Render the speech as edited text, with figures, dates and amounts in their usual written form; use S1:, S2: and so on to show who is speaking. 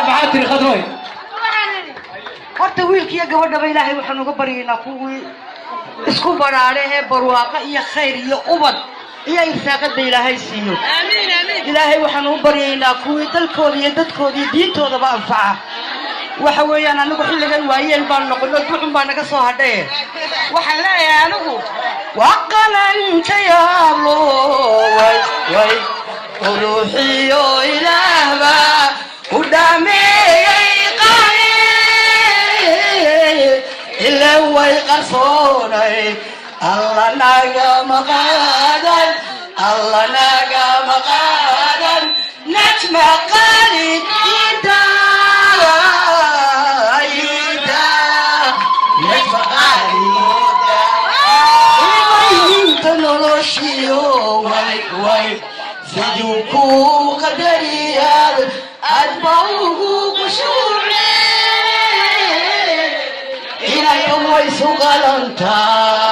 S1: معاتري خضوي
S2: horta wiilkiiyo gabadhaba ilaahay waxaan uga baryaynaa kuwii isku baraaree barwaaqa iyo khayr iyo ubad iyo irsaaqada ilaahay siiyo amiin amiin ilaahay waxaan u baryaynaa kuwii dalkooda iyo dadkooda iyo diintoodaba anfaca waxa weeyaan anigu xilligan waayeel baan noqono ducun baa naga soo hadhay waxaan leeyahay anigu waqalanta yaalo way ruuxiyo ilaahba u dhaameeyay إلا ويقصوني الله ناقا مقادا الله ناقا مقادا نجمع قالي إيدا نجمع قالي إيدا تنرشيو وي سيوكو قدريال أدبوه بشوري إلى يوم ويسوق الأنتار